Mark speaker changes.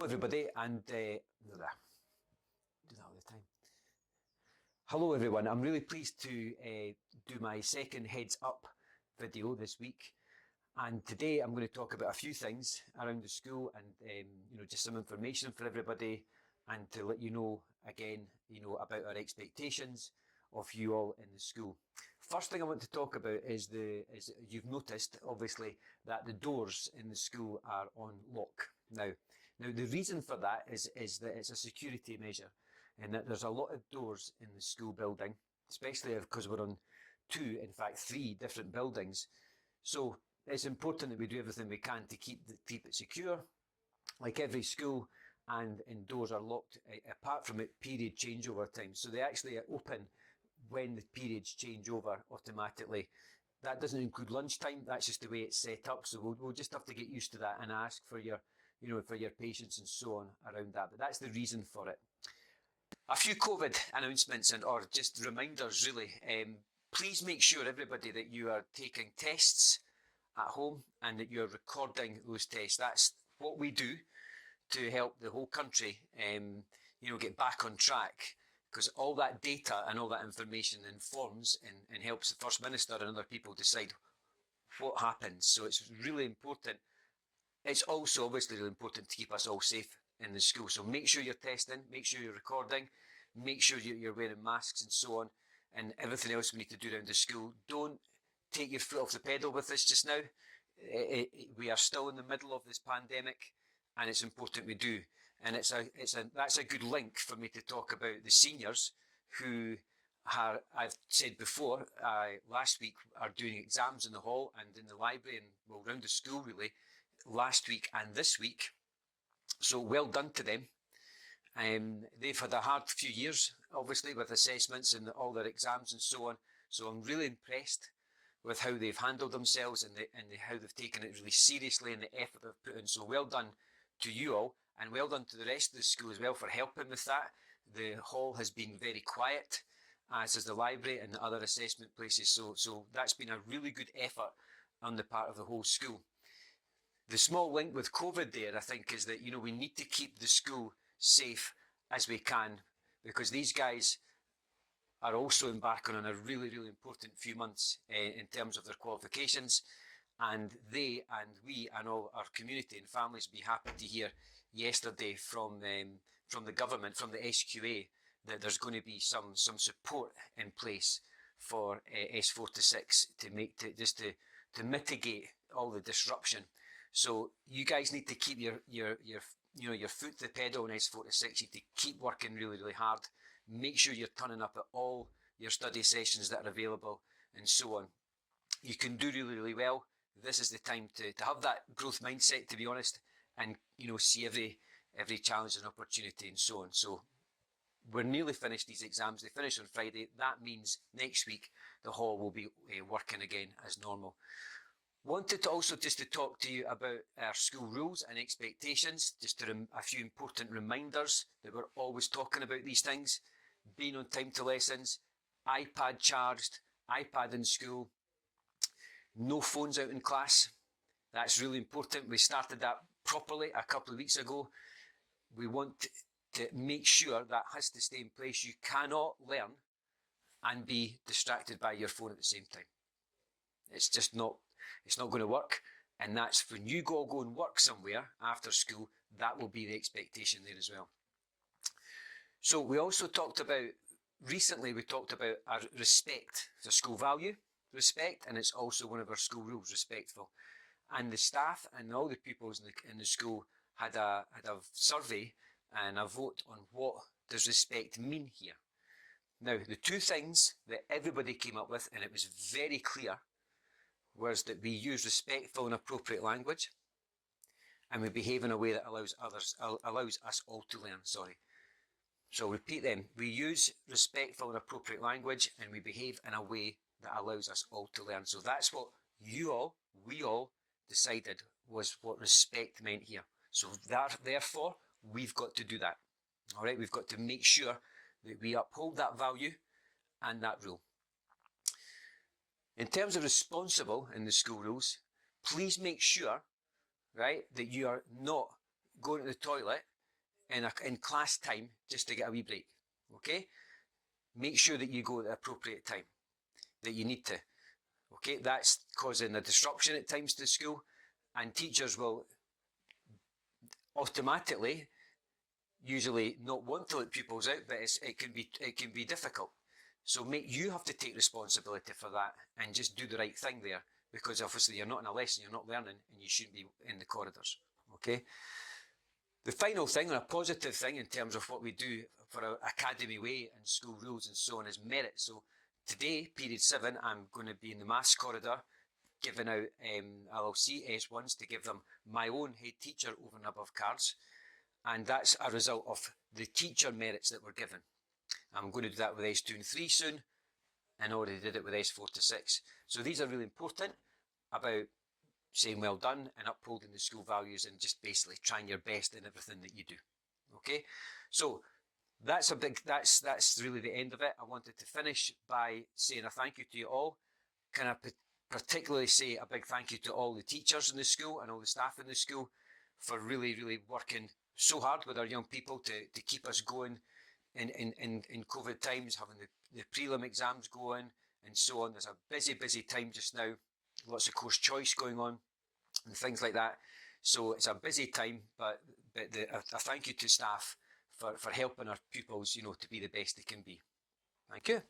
Speaker 1: Everybody, and do that all the time. Hello everyone, I'm really pleased to do my second Heads Up video this week, and today I'm going to talk about a few things around the school and just some information for everybody, and to let you know again about our expectations of you all in the school. First thing I want to talk about is you've noticed obviously that the doors in the school are on lock now. The reason for that is that it's a security measure, and that there's a lot of doors in the school building, especially because we're on three different buildings. So it's important that we do everything we can to keep it secure, like every school, and doors are locked apart from it period changeover time. So they actually open when the periods change over automatically. That doesn't include lunchtime. That's just the way it's set up. So we'll just have to get used to that and ask for your patience and so on around that. But that's the reason for it. A few COVID announcements or just reminders really. Please make sure, everybody, that you are taking tests at home and that you're recording those tests. That's what we do to help the whole country get back on track, because all that data and all that information informs and helps the First Minister and other people decide what happens. So it's really important. It's also obviously really important to keep us all safe in the school. So make sure you're testing, make sure you're recording, make sure you're wearing masks and so on, and everything else we need to do around the school. Don't take your foot off the pedal with this just now. We are still in the middle of this pandemic, and it's important we do. And that's a good link for me to talk about the seniors who I've said before, last week are doing exams in the hall and in the library and around the school really, last week and this week. So well done to them. They've had a hard few years, obviously, with assessments and all their exams and so on. So I'm really impressed with how they've handled themselves and how they've taken it really seriously and the effort they've put in. So well done to you all, and well done to the rest of the school as well for helping with that. The hall has been very quiet, as is the library and the other assessment places. So that's been a really good effort on the part of the whole school. The small link with COVID there, I think, is that we need to keep the school safe as we can, because these guys are also embarking on a really, really important few months in terms of their qualifications, and they and we and all our community and families be happy to hear yesterday from the government, from the SQA, that there's going to be some support in place for S4 to 6 to mitigate all the disruption. So you guys need to keep your foot to the pedal on S4 to 6. You need to keep working really, really hard. Make sure you're turning up at all your study sessions that are available and so on. You can do really, really well. This is the time to have that growth mindset, to be honest, and see every challenge and opportunity and so on. So we're nearly finished these exams. They finish on Friday. That means next week the hall will be working again as normal. Wanted to also just to talk to you about our school rules and expectations, just a few important reminders that we're always talking about these things. Being on time to lessons, iPad charged, iPad in school, no phones out in class. That's really important. We started that properly a couple of weeks ago. We want to make sure that has to stay in place. You cannot learn and be distracted by your phone at the same time. It's not going to work, and that's when you go and work somewhere after school, that will be the expectation there as well. So we also recently talked about our respect. It's a school value, respect, and it's also one of our school rules, respectful. And the staff and all the pupils in the school had a survey and a vote on what does respect mean here. Now, the two things that everybody came up with, and it was very clear, was that we use respectful and appropriate language, and we behave in a way that allows us all to learn. So I'll repeat them. We use respectful and appropriate language, and we behave in a way that allows us all to learn. So that's what we all decided was what respect meant here. So therefore, we've got to do that. All right, we've got to make sure that we uphold that value and that rule. In terms of responsible in the school rules, please make sure, right, that you are not going to the toilet in class time just to get a wee break. Okay? Make sure that you go at the appropriate time that you need to. Okay? That's causing a disruption at times to school, and teachers will automatically usually not want to let pupils out, but it can be difficult. So you have to take responsibility for that and just do the right thing there, because obviously you're not in a lesson, you're not learning, and you shouldn't be in the corridors. Okay. The final thing, or a positive thing in terms of what we do for our Academy Way and school rules and so on, is merit. So today, period 7, I'm going to be in the maths corridor giving out LLC S1s to give them my own head teacher over and above cards. And that's a result of the teacher merits that were given. I'm going to do that with S2 and 3 soon, and already did it with S4 to 6. So these are really important about saying well done and upholding the school values and just basically trying your best in everything that you do. Okay, so that's really the end of it. I wanted to finish by saying a thank you to you all. Can I particularly say a big thank you to all the teachers in the school and all the staff in the school for really, really working so hard with our young people to keep us going in COVID times, having the prelim exams going and so on. There's a busy time just now, lots of course choice going on and things like that. So it's a busy time, but a thank you to staff for helping our pupils, to be the best they can be. Thank you.